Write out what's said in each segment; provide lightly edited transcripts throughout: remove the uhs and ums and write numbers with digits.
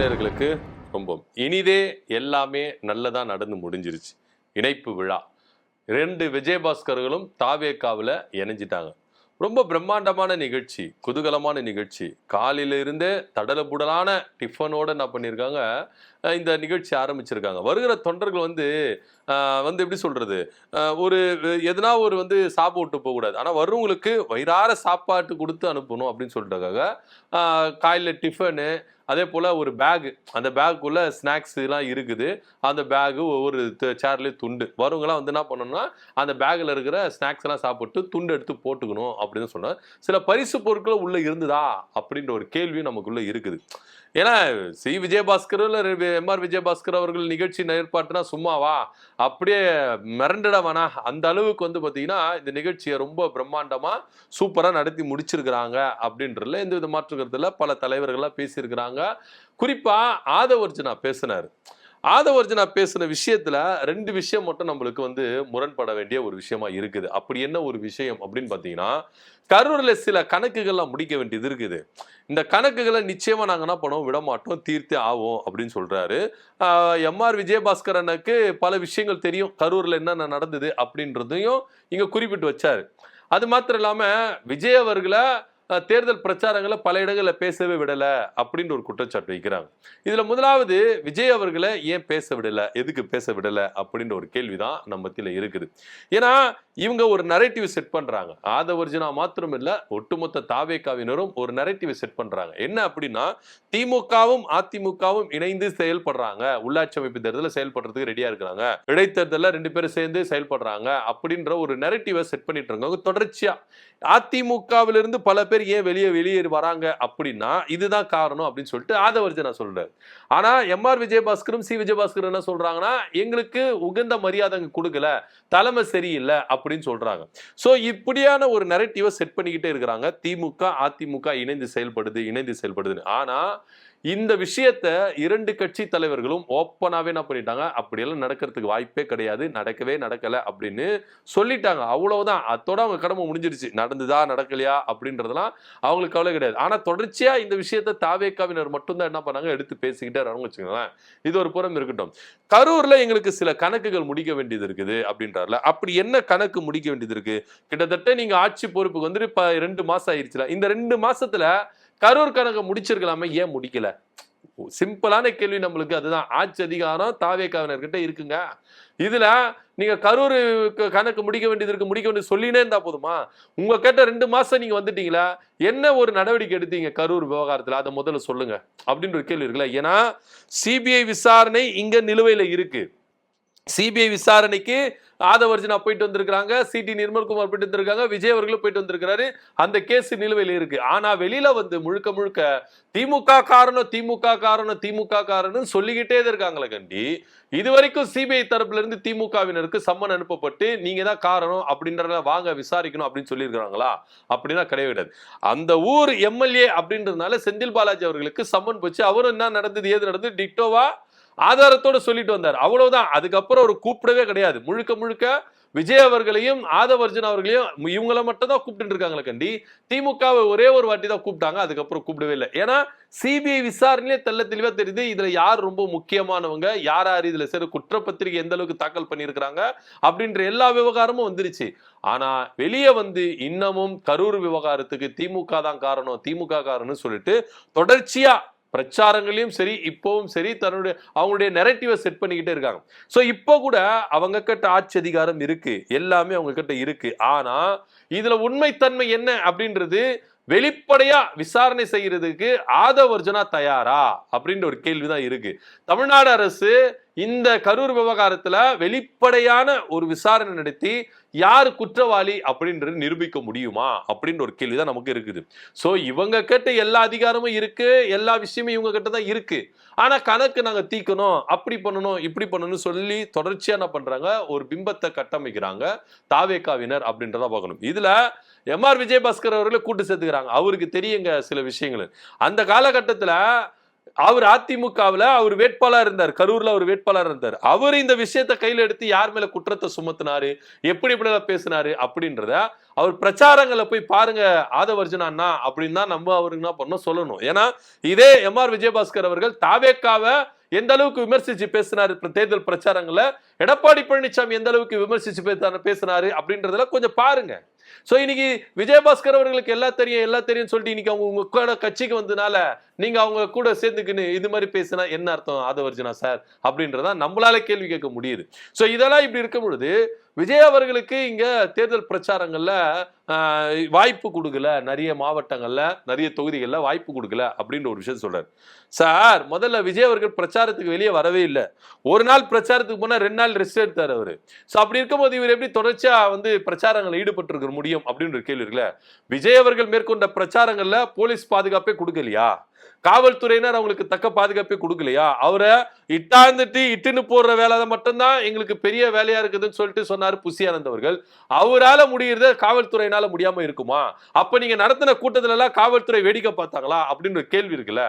நேயர்களுக்கு ரொம்ப இனிதே எல்லாமே நல்லதா நடந்து முடிஞ்சிருச்சு. இணைப்பு விழா 2 விஜயபாஸ்கர்களும் தாவேகாவில் இணைஞ்சிட்டாங்க. ரொம்ப பிரம்மாண்டமான நிகழ்ச்சி, குதூகலமான நிகழ்ச்சி. காலையில இருந்தே தடலபுடலான டிஃபனோட என்ன பண்ணியிருக்காங்க, இந்த நிகழ்ச்சி ஆரம்பிச்சிருக்காங்க. வருகிற தொண்டர்கள் வந்து எப்படி சொல்றது, ஒரு எதனா ஒரு சாப்பிட்டு போகக்கூடாது. ஆனால் வர்றவங்களுக்கு வயிறார சாப்பாட்டு கொடுத்து அனுப்பணும் அப்படின்னு சொல்லிட்டாங்க. காலையில் டிஃபனு, அதே போல் ஒரு பேகு, அந்த பேக்குள்ளே ஸ்நாக்ஸ் எல்லாம் இருக்குது. அந்த பேகு ஒவ்வொரு சேர்லேயும் துண்டு. வரவங்களாம் என்ன பண்ணணும்னா அந்த பேக்கில் இருக்கிற ஸ்நாக்ஸ் எல்லாம் சாப்பிட்டு துண்டு எடுத்து போட்டுக்கணும் அப்படின்னு சொன்னார். சில பரிசு பொருட்களும் உள்ளே இருந்ததா அப்படின்ற ஒரு கேள்வியும் நமக்குள்ளே இருக்குது. ஏன்னா சி விஜயபாஸ்கர் எம்ஆர் விஜயபாஸ்கர் அவர்கள் நிகழ்ச்சி ஏற்பாட்டுனா சும்மாவா, அப்படியே மிரண்டுடவானா, அந்த அளவுக்கு பார்த்தீங்கன்னா இந்த நிகழ்ச்சியை ரொம்ப பிரம்மாண்டமா சூப்பரா நடத்தி முடிச்சிருக்கிறாங்க அப்படின்றதுல எந்த வித மாற்று கருத்துல பல தலைவர்கள்லாம் பேசியிருக்கிறாங்க. குறிப்பா ஆதவர்ஜுனா பேசினார். ஆதவர்ஜுனா பேசின விஷயத்துல 2 விஷயம் மட்டும் நம்மளுக்கு முரண்பட வேண்டிய ஒரு விஷயமா இருக்குது. அப்படி என்ன ஒரு விஷயம் அப்படின்னு பாத்தீங்கன்னா, கரூர்ல சில கணக்குகள்லாம் முடிக்க வேண்டியது இருக்குது. இந்த கணக்குகளை நிச்சயமா நாங்க என்ன பண்ணுவோம், விட மாட்டோம், தீர்த்தே ஆவோம் அப்படின்னு சொல்றாரு. எம்ஆர் விஜயபாஸ்கரனுக்கு பல விஷயங்கள் தெரியும், கரூர்ல என்னென்ன நடந்தது அப்படின்றதையும் இங்க குறிப்பிட்டு வச்சாரு. அது மாத்திரம் இல்லாம விஜய் அவர்களை தேர்தல் பிரச்சாரங்களை பல இடங்களில் பேசவே விடல அப்படின்ற ஒரு குற்றச்சாட்டு வைக்கிறாங்க. இதுல முதலாவது, விஜய் அவர்களை ஏன் பேச விடல, எதுக்கு பேச விடல அப்படின்ற ஒரு கேள்விதான் நம்ம மத்தியில இருக்குது. ஏன்னா இவங்க ஒரு நரேட்டிவ் செட் பண்றாங்க. ஆதவர்ஜுனா மாத்திரம் இல்ல, ஒட்டுமொத்த தாவேகாவினரும் ஒரு நரேட்டிவ் செட் பண்றாங்க. என்ன அப்படின்னா, திமுகவும் அதிமுகவும் இணைந்து செயல்படுறாங்க, உள்ளாட்சி அமைப்பு தேர்தலில் செயல்படுறதுக்கு ரெடியா இருக்கிறாங்க, இடைத்தேர்தலில் 2 பேரும் சேர்ந்து செயல்படுறாங்க அப்படின்ற ஒரு நரேட்டிவை செட் பண்ணிட்டு இருக்காங்க தொடர்ச்சியா. அதிமுகவிலிருந்து பல பேர் ஏன் வெளியேறி வராங்க அப்படின்னா இதுதான் காரணம் அப்படின்னு சொல்லிட்டு ஆதவர்ஜுனா சொல்றாரு. ஆனா எம்ஆர் விஜயபாஸ்கரும் சி விஜயபாஸ்கர் என்ன சொல்றாங்கன்னா, எங்களுக்கு உகந்த மரியாதை கொடுக்கல, தலைமை சரியில்லை அப்படின்னு சொல்றாங்க. சோ இப்படியான ஒரு நரேட்டிவை செட் பண்ணிக்கிட்டே இருக்கிறாங்க. திமுக அதிமுக இணைந்து செயல்படுதுன்னு. ஆனா இந்த விஷயத்த 2 கட்சி தலைவர்களும் ஓப்பனாவே என்ன பண்ணிட்டாங்க, அப்படியெல்லாம் நடக்கிறதுக்கு வாய்ப்பே கிடையாது, நடக்கல அப்படின்னு சொல்லிட்டாங்க. அவ்வளவுதான், அதோட அவங்க கடமை முடிஞ்சிருச்சு. நடந்துதா நடக்கலையா அப்படின்றதெல்லாம் அவங்களுக்கு கவலை கிடையாது. ஆனா தொடர்ச்சியா இந்த விஷயத்த தாவேகாவினர் மட்டும்தான் என்ன பண்ணாங்க, எடுத்து பேசிக்கிட்டே இருக்காங்க வச்சுக்கோங்களேன். இது ஒரு புறம் இருக்கட்டும். கரூர்ல எங்களுக்கு சில கணக்குகள் முடிக்க வேண்டியது இருக்குது அப்படின்றாருல. அப்படி என்ன கணக்கு முடிக்க வேண்டியது இருக்கு? கிட்டத்தட்ட நீங்க ஆட்சி பொறுப்புக்கு 2 மாசம் ஆயிருச்சுல. இந்த 2 மாசத்துல கரூர் கணக்கு முடிச்சிருக்கலாமே, ஏன் முடிக்கல? சிம்பிளான கேள்வி நம்மளுக்கு அதுதான். ஆட்சி அதிகாரம் தாவேகாவினர்கிட்ட இருக்குங்க. இதுல நீங்க கரூர் கணக்கு முடிக்க வேண்டியது சொல்லினே இருந்தா போதுமா? உங்க கேட்ட 2 மாசம் நீங்க வந்துட்டீங்களா, என்ன ஒரு நடவடிக்கை எடுத்தீங்க கரூர் விவகாரத்துல, அதை முதல்ல சொல்லுங்க அப்படின்ற ஒரு கேள்வி இருக்குல்ல. ஏன்னா சிபிஐ விசாரணை இங்க நிலுவையில இருக்கு. சிபிஐ விசாரணைக்கு ஆதவர்ஜுனா போயிட்டு வந்திருக்காங்க, சிடி நிர்மல்குமார் போயிட்டு வந்திருக்காங்க, விஜய் அவர்களும் போயிட்டு வந்திருக்காரு. அந்த கேஸ் நிலுவையில் இருக்கு. ஆனா வெளியில முழுக்க திமுக காரணம் சொல்லிக்கிட்டே இருக்காங்களே கண்டி, இதுவரைக்கும் சிபிஐ தரப்புல இருந்து திமுகவினருக்கு சம்மன் அனுப்பப்பட்டு நீங்க தான் காரணம் அப்படின்றத வாங்க விசாரிக்கணும் அப்படின்னு சொல்லி இருக்கிறாங்களா? அப்படின்னா கிடையவே கிடையாது. அந்த ஊர் எம்எல்ஏ அப்படின்றதுனால செந்தில் பாலாஜி அவர்களுக்கு சம்மன் போச்சு. அவரும் என்ன நடந்தது ஏது நடந்தது டிட்டோவா ஆதாரத்தோட சொல்லிட்டு வந்தார். அவ்வளவுதான். அதுக்கப்புறம் ஒரு கூப்பிடவே கிடையாது. முழுக்க விஜய் அவர்களையும் ஆதவர்ஜுனா அவர்களையும் இவங்களை மட்டும் தான் கூப்பிட்டு இருக்காங்களே கண்டி, திமுகவை ஒரே ஒரு வாட்டி தான் கூப்பிட்டாங்க, அதுக்கப்புறம் கூப்பிடவே இல்லை. ஏன்னா சிபிஐ விசாரணையிலே தெள்ள தெளிவா தெரியுது இதுல யார் ரொம்ப முக்கியமானவங்க, யார் இதுல சரி குற்றப்பத்திரிகை எந்த அளவுக்கு தாக்கல் பண்ணியிருக்கிறாங்க அப்படின்ற எல்லா விவகாரமும் வந்துருச்சு. ஆனா வெளியே இன்னமும் கரூர் விவகாரத்துக்கு திமுக தான் காரணம் சொல்லிட்டு தொடர்ச்சியா பிரச்சாரங்களையும் சரி இப்பவும் சரி அவங்களுடைய நெரேட்டிவை செட் பண்ணிக்கிட்டே இருக்காங்க. சோ இப்போ கூட அவங்க கிட்ட ஆட்சி அதிகாரம் இருக்கு, எல்லாமே அவங்க கிட்ட இருக்கு. ஆனா இதுல உண்மைத்தன்மை என்ன அப்படின்றது வெளிப்படையா விசாரணை செய்யறதுக்கு ஆதவர்ஜுனா தயாரா அப்படின்ற ஒரு கேள்விதான் இருக்கு. தமிழ்நாடு அரசு இந்த கரூர் விவகாரத்துல வெளிப்படையான ஒரு விசாரணை நடத்தி யார் குற்றவாளி அப்படின்றது நிரூபிக்க முடியுமா அப்படின்ற ஒரு கேள்விதான் நமக்கு இருக்குது. சோ இவங்க கிட்ட எல்லா அதிகாரமும் இருக்கு, எல்லா விஷயமும் இவங்க கிட்ட தான் இருக்கு. ஆனா கணக்கு நாங்க தீக்கணும், அப்படி பண்ணணும் இப்படி பண்ணணும் சொல்லி தொடர்ச்சியா என்ன பண்றாங்க, ஒரு பிம்பத்தை கட்டமைக்கிறாங்க தாவேகாவினர் அப்படின்றத பார்க்கணும். இதுல எம்ஆர் விஜயபாஸ்கர் அவர்களை கூட்டு சேர்த்துக்கிறாங்க. அவருக்கு தெரியுங்க சில விஷயங்கள். அந்த காலகட்டத்துல அவர் அதிமுகவில் அவர் வேட்பாளர் இருந்தார், கரூர்ல அவர் வேட்பாளர் இருந்தார். அவர் இந்த விஷயத்தை கையில எடுத்து யார் மேல குற்றத்தை சுமத்தினாரு, எப்படி பேசினாரு அப்படின்றத அவர் பிரச்சாரங்களை போய் பாருங்க. ஆதவர்ஜுனா அண்ணா அப்படின்னு தான் நம்ம அவருக்கு என்ன பண்ணணும் சொல்லணும். ஏன்னா இதே எம்.ஆர். விஜயபாஸ்கர் அவர்கள் தாவேக்காவை எந்த அளவுக்கு விமர்சிச்சு பேசினாரு தேர்தல் பிரச்சாரங்கள்ல, எடப்பாடி பழனிசாமி எந்த அளவுக்கு விமர்சிச்சு பேசினாரு அப்படின்றதுல கொஞ்சம் பாருங்க. சோ இன்னைக்கு விஜயபாஸ்கர் அவர்களுக்கு எல்லாம் தெரியும் சொல்லிட்டு இன்னைக்கு அவங்க உங்க கட்சிக்கு வந்ததுனால நீங்க அவங்க கூட சேர்ந்துக்குன்னு இது மாதிரி பேசினா என்ன அர்த்தம் ஆதவர்ஜுனா சார் அப்படின்றத நம்மளால கேள்வி கேட்க முடியுது. சோ இதெல்லாம் இப்படி இருக்கும் பொழுது விஜய் அவர்களுக்கு இங்க தேர்தல் பிரச்சாரங்கள்ல வாய்ப்பு கொடுக்கல, நிறைய மாவட்டங்கள்ல நிறைய தொகுதிகள்ல வாய்ப்பு கொடுக்கல அப்படின்ற ஒரு விஷயம் சொல்றாரு. சார் முதல்ல விஜய் அவர்கள் பிரச்சாரத்துக்கு வெளியே வரவே இல்லை. ஒரு நாள் பிரச்சாரத்துக்கு போனா 2 நாள் ரெஸ்ட் எடுத்தார் அவரு. சோ அப்படி இருக்கும்போது இவர் எப்படி தொடர்ச்சியா பிரச்சாரங்கள் ஈடுபட்டு இருக்க முடியும் அப்படின்ற கேள்வி இருக்குல்ல. விஜய் அவர்கள் மேற்கொண்ட பிரச்சாரங்கள்ல போலீஸ் பாதுகாப்பே கொடுக்கலையா, காவல்துறையினர் அவங்களுக்கு தக்க பாதுகாப்பே கொடுக்கலையா, அவரை இட்டுன்னு போடுற வேலை மட்டும்தான் எங்களுக்கு பெரிய வேலையா இருக்குதுன்னு சொல்லிட்டு சொன்னாரு புசியானந்த் அவர்கள். அவரால முடியறத காவல்துறையினால முடியாம இருக்குமா? அப்ப நீங்க நடத்தின கூட்டத்துல எல்லாம் காவல்துறை வேடிக்கை பார்த்தாங்களா அப்படின்ற கேள்வி இருக்குல்ல.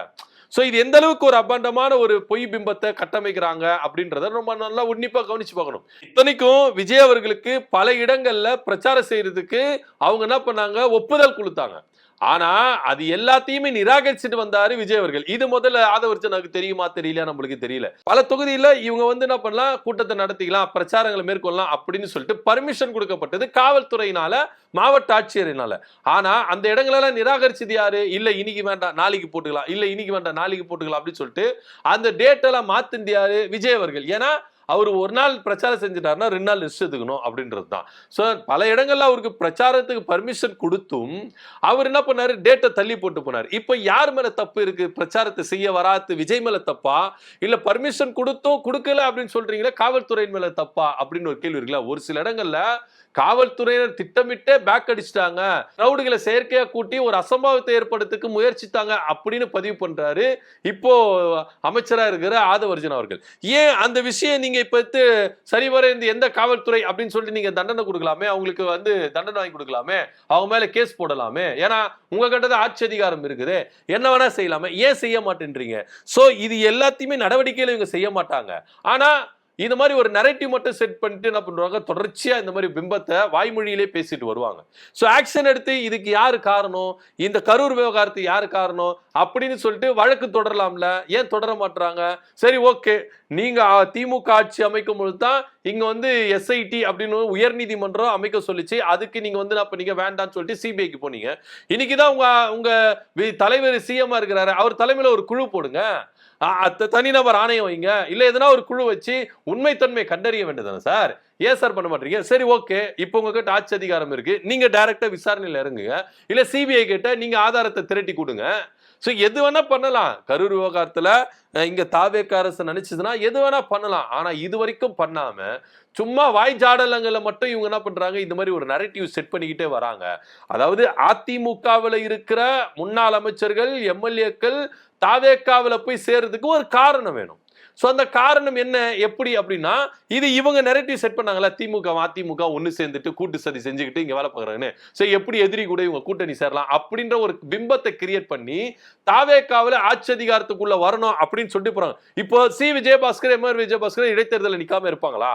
சோ இது எந்த அளவுக்கு ஒரு அபாண்டமான ஒரு பொய் பிம்பத்தை கட்டமைக்கிறாங்க அப்படின்றத ரொம்ப நல்லா உன்னிப்பா கவனிச்சு பார்க்கணும். இத்தனைக்கும் விஜய் அவர்களுக்கு பல இடங்கள்ல பிரச்சாரம் செய்யறதுக்கு அவங்க என்ன பண்ணாங்க, ஒப்புதல் கொடுத்தாங்க. ஆனா அது எல்லாத்தையுமே நிராகரிச்சுட்டு வந்தாரு விஜய் அவர்கள். இது முதல்ல ஆதவர்ஜனுக்கு தெரியுமா தெரியல, நம்மளுக்கு தெரியல. பல தொகுதியில இவங்க என்ன பண்ணலாம், கூட்டத்தை நடத்திக்கலாம், பிரச்சாரங்களை மேற்கொள்ளலாம் அப்படின்னு சொல்லிட்டு பர்மிஷன் கொடுக்கப்பட்டது காவல்துறையினால, மாவட்ட ஆட்சியரினால. ஆனா அந்த இடங்களெல்லாம் நிராகரிச்சது யாரு? இல்ல இன்னைக்கு வேண்டாம் நாளைக்கு போட்டுக்கலாம், இல்ல இன்னைக்கு வேண்டாம் நாளைக்கு போட்டுக்கலாம் அப்படின்னு சொல்லிட்டு அந்த டேட் எல்லாம் மாத்திந்து யாரு? விஜய் அவர்கள். ஏன்னா அவர் ஒரு நாள் பிரச்சாரம் செஞ்சுட்டாருன்னா 2 நாள் ரெஸ்ட் எடுக்கணும் அப்படின்றது தான். ஸோ பல இடங்கள்ல அவருக்கு பிரச்சாரத்துக்கு பர்மிஷன் கொடுத்தும் அவர் என்ன பண்ணாரு, டேட்டை தள்ளி போட்டு போனார். இப்போ யார் மேல தப்பு இருக்கு? பிரச்சாரத்தை செய்ய வராது விஜய் மேல தப்பா, இல்ல பர்மிஷன் கொடுத்தும் கொடுக்கல அப்படின்னு சொல்றீங்களா காவல்துறையின் மேல தப்பா அப்படின்னு ஒரு கேள்வி இருக்குல்ல. ஒரு சில இடங்கள்ல காவல்துறையினர் திட்டமிட்டே பேக் அடிச்சிட்டாங்க, ரவுடிகளை செயற்கையா கூட்டி ஒரு அசம்பாவத்தை ஏற்படுத்துக்கு முயற்சித்தாங்க அப்படின்னு பதிவு பண்றாரு இப்போ அமைச்சரா இருக்கிற ஆதவர்ஜன் அவர்கள். ஏன் அந்த விஷயம் நீங்க இப்ப சரிவர இந்த எந்த காவல்துறை அப்படின்னு சொல்லிட்டு நீங்க தண்டனை கொடுக்கலாமே, அவங்களுக்கு தண்டனை வாங்கி கொடுக்கலாமே, அவங்க மேல கேஸ் போடலாமே. ஏன்னா உங்க கிட்ட ஆட்சி அதிகாரம் இருக்குது, என்ன வேணா செய்யலாமே, ஏன் செய்ய மாட்டேன்றீங்க? சோ இது எல்லாத்தையுமே நடவடிக்கையில இவங்க செய்ய மாட்டாங்க. ஆனா இந்த மாதிரி ஒரு நரேட்டிவ் மட்டும் செட் பண்ணிட்டு என்ன பண்றாங்க, தொடர்ச்சியா இந்த மாதிரி பிம்பத்தை வாய்மொழியிலே பேசிட்டு வருவாங்க. சோ ஆக்ஷன் எடுத்து இதுக்கு யாரு காரணம், இந்த கரூர் விவகாரத்துக்கு யாரு காரணம் அப்படின்னு சொல்லிட்டு வழக்கு தொடரலாம்ல, ஏன் தொடர மாட்டாங்க? சரி ஓகே, நீங்க திமுக ஆட்சி அமைக்கும் பொழுது தான் இங்க எஸ்ஐடி அப்படின்னு உயர் நீதிமன்றம் அமைக்க சொல்லிச்சு, அதுக்கு நீங்க என்ன பண்ணீங்க, வேண்டாம்னு சொல்லிட்டு சிபிஐக்கு போனீங்க. இன்னைக்குதான் உங்க தலைவர் சிஎம் இருக்கிறாரு, அவர் தலைமையில ஒரு குழு போடுங்க, தனிநபர் ஆணையம் வைங்க, இல்ல எதனா ஒரு குழு வச்சு உண்மைத்தன்மை கண்டறிய வேண்டியதானே சார். ஏன் சார் பண்ண மாட்டீங்க? சரி ஓகே, இப்போ உங்ககிட்ட ஆட்சி அதிகாரம் இருக்கு, நீங்க டைரக்டா விசாரணையில இறங்குங்க, இல்ல சிபிஐ கிட்ட நீங்க ஆதாரத்தை திரட்டி கொடுங்க. சோ எது வேணா பண்ணலாம். கரூர் விவகாரத்துல இங்க தாவேக அரசு நினைச்சதுன்னா எது வேணா பண்ணலாம். ஆனா இது வரைக்கும் பண்ணாம சும்மா வாய் ஜாடலங்களை மட்டும் இவங்க என்ன பண்றாங்க, இந்த மாதிரி ஒரு நரேட்டிவ் செட் பண்ணிக்கிட்டே வராங்க. அதாவது அதிமுகவில் இருக்கிற முன்னாள் அமைச்சர்கள், எம்எல்ஏக்கள் தாவேக்காவில போய் சேர்றதுக்கு ஒரு காரணம் வேணும். சோ அந்த காரணம் என்ன, எப்படி அப்படின்னா, இது இவங்க நரேட்டிவ் செட் பண்ணாங்களா, அதிமுக ஒன்னு சேர்ந்துட்டு கூட்டு சதி செஞ்சுக்கிட்டு இங்க வேலை பார்க்கறாங்கன்னு. சோ எப்படி எதிரி கூட இவங்க கூட்டணி சேரலாம் அப்படின்ற ஒரு பிம்பத்தை கிரியேட் பண்ணி தாவேக்காவில ஆட்சி அதிகாரத்துக்குள்ள வரணும் அப்படின்னு சொல்லிட்டு போறாங்க. இப்போ விஜயபாஸ்கர், எம்.ஆர். விஜயபாஸ்கர் இடைத்தேர்தலில் நிக்காம இருப்பாங்களா?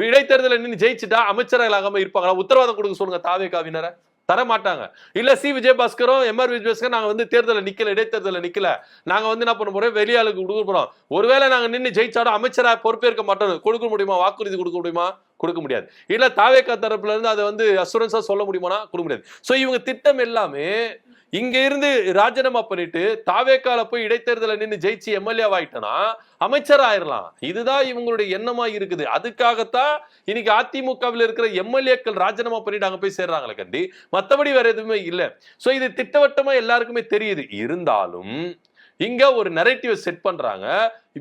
இடைத்தேர்தலில் நின்று ஜெயிச்சுட்டா அமைச்சர்கள் ஆகாம இருப்பாங்களா? உத்தரவாதம் கொடுக்க சொல்லுங்க தாவேக்காவினரை. தர மாட்டாங்க. இல்ல விஜயபாஸ்கரும் எம்.ஆர். விஜயபாஸ்கர் நாங்க தேர்தலில் நிக்கல, இடைத்தேர்தலில் நிக்கல, நாங்க என்ன பண்ண போறோம், வெளியாளுக்கு கொடுக்க போறோம், ஒருவேளை நாங்க நின்று ஜெயிச்சாலும் அமைச்சரா பொறுப்பேற்க மாட்டோம், கொடுக்க முடியுமா? வாக்குறுதி கொடுக்க முடியுமா? கொடுக்க முடியாது. இல்ல தாவேகா தரப்புல இருந்து அதை அசூரன்ஸா சொல்ல முடியுமானா கொடுக்க முடியாது. சோ இவங்க திட்டம் எல்லாமே இங்க இருந்து ராஜினாமா பண்ணிட்டு தாவேக்கால போய் இடைத்தேர்தல நின்று ஜெயிச்சு எம்எல்ஏ ஆயிட்டனா அமைச்சர் ஆயிரலாம். இதுதான் இவங்களுடைய எண்ணமா இருக்குது. அதுக்காகத்தான் இன்னைக்கு அதிமுகவில் இருக்கிற எம்எல்ஏக்கள் ராஜினாமா பண்ணிட்டு அங்க போய் சேர்றாங்களே கண்டி, மத்தபடி வேற எதுவுமே இல்ல. சோ இது திட்டவட்டமா எல்லாருக்குமே தெரியுது. இருந்தாலும் இங்க ஒரு நரேட்டிவ் செட் பண்றாங்க,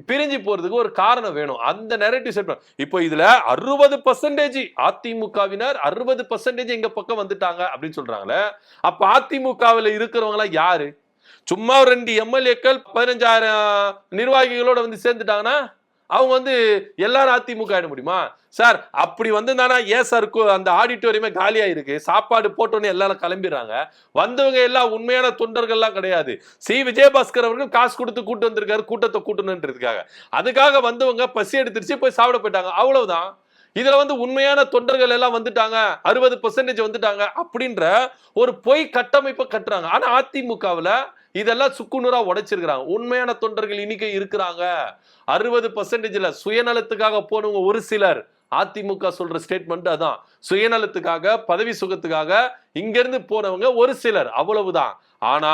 பிரிஞ்சு போறதுக்கு ஒரு காரணம் வேணும். அந்த நரேட்டிவ் செட் பண்ண இப்போ இதுல 60% அதிமுகவினர் 60% எங்க பக்கம் வந்துட்டாங்க அப்படின்னு சொல்றாங்களே. அப்ப அதிமுகவில் இருக்கிறவங்க யாரு? சும்மா 2 எம்எல்ஏக்கள் 15,000 நிர்வாகிகளோட சேர்ந்துட்டாங்கன்னா அவங்க வந்து எல்லாரும் அதிமுக ஆயிட முடியுமா சார்? அப்படி வந்து தானே ஏன் சார் அந்த ஆடிட்டோரியமே காலியா இருக்கு, சாப்பாடு போட்டோன்னு எல்லாரும் கிளம்பிடுறாங்க. வந்தவங்க எல்லாம் உண்மையான தொண்டர்கள்லாம் கிடையாது. விஜயபாஸ்கர் அவர்கள் காசு கொடுத்து கூட்டு வந்திருக்காரு, கூட்டத்தை கூட்டணுன்றதுக்காக. அதுக்காக வந்தவங்க பசி எடுத்துருச்சு போய் சாப்பிட போயிட்டாங்க, அவ்வளவுதான். இதுல வந்து உண்மையான தொண்டர்கள் எல்லாம் வந்துட்டாங்க, 60% வந்துட்டாங்க அப்படின்ற ஒரு பொய் கட்டமைப்பை கட்டுறாங்க. ஆனா அதிமுகவுல இதெல்லாம் சுக்குநூறா உடைச்சிருக்கிறாங்க. உண்மையான தொண்டர்கள் இன்னைக்கு இருக்கிறாங்க. 60% சுயநலத்துக்காக போனவங்க ஒரு சிலர். அதிமுக சொல்ற ஸ்டேட்மெண்ட் அதான். சுயநலத்துக்காக, பதவி சுகத்துக்காக இங்க இருந்து போனவங்க ஒரு சிலர், அவ்வளவுதான். ஆனா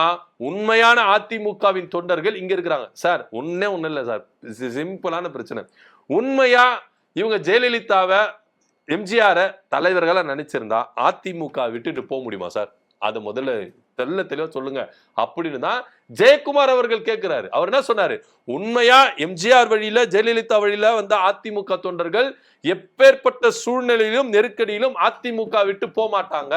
உண்மையான அதிமுகவின் தொண்டர்கள் இங்க இருக்கிறாங்க. சார் ஒண்ணே இல்ல சார், சிம்பிளான பிரச்சனை. உண்மையா இவங்க ஜெயலலிதாவை, எம்ஜிஆர தலைவர்களா நினைச்சிருந்தா அதிமுக விட்டுட்டு போக முடியுமா சார்? அது முதல்ல தெளிவா சொல்லுங்க அப்படின்னு தான் ஜெயக்குமார் அவர்கள் கேட்கிறாரு. அவர் என்ன சொன்னாரு? உண்மையா எம்ஜிஆர் வழியில, ஜெயலலிதா வழியில வந்த அதிமுக தொண்டர்கள் எப்பேற்பட்ட சூழ்நிலையிலும் நெருக்கடியிலும் அதிமுக விட்டு போக மாட்டாங்க.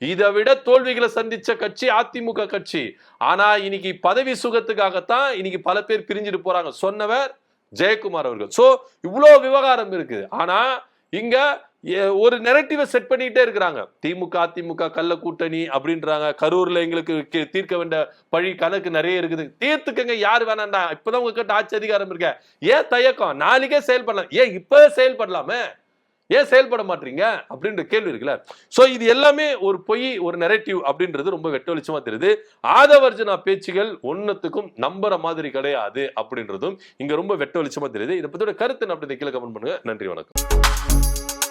இதை விட தோல்விகளை சந்திச்ச கட்சி அதிமுக கட்சி. ஆனா இன்னைக்கு பதவி சுகத்துக்காகத்தான் இன்னைக்கு பல பேர் பிரிஞ்சுட்டு போறாங்க சொன்னவர் ஜெயக்குமார் அவர்கள். சோ இவ்வளவு விவகாரம் இருக்கு. ஆனா இங்க ஒரு நெரட்டிவை செட் பண்ணிட்டே இருக்கிறாங்க. திமுக அதிமுக கள்ள கூட்டணி அப்படின்றாங்க. கரூர்ல எங்களுக்கு தீர்க்க வேண்டிய பழி கணக்கு நிறைய இருக்குது. தீர்த்துக்கங்க, யாரு வேணாண்டா. இப்பதான் உங்ககிட்ட ஆட்சி அதிகாரம் இருக்க, ஏன் தயக்கம்? நாளைக்கே செயல்படலாம், ஏன் இப்பவே செயல்படலாமே, ஏன் செயல்பட மாட்டீங்க அப்படின்ற கேள்வி இருக்குல்ல. சோ இது எல்லாமே ஒரு பொய், ஒரு நெரட்டிவ் அப்படின்றது ரொம்ப வெட்ட வெளிச்சமா தெரியுது. ஆதவர்ஜனா பேச்சுகள் ஒன்னத்துக்கும் நம்புற மாதிரி கிடையாது அப்படின்றதும் இங்க ரொம்ப வெட்ட வெளிச்சமா தெரியுது. இதை பத்தியோட கருத்து அப்படி கீழே கமெண்ட் பண்ணுங்க. நன்றி, வணக்கம்.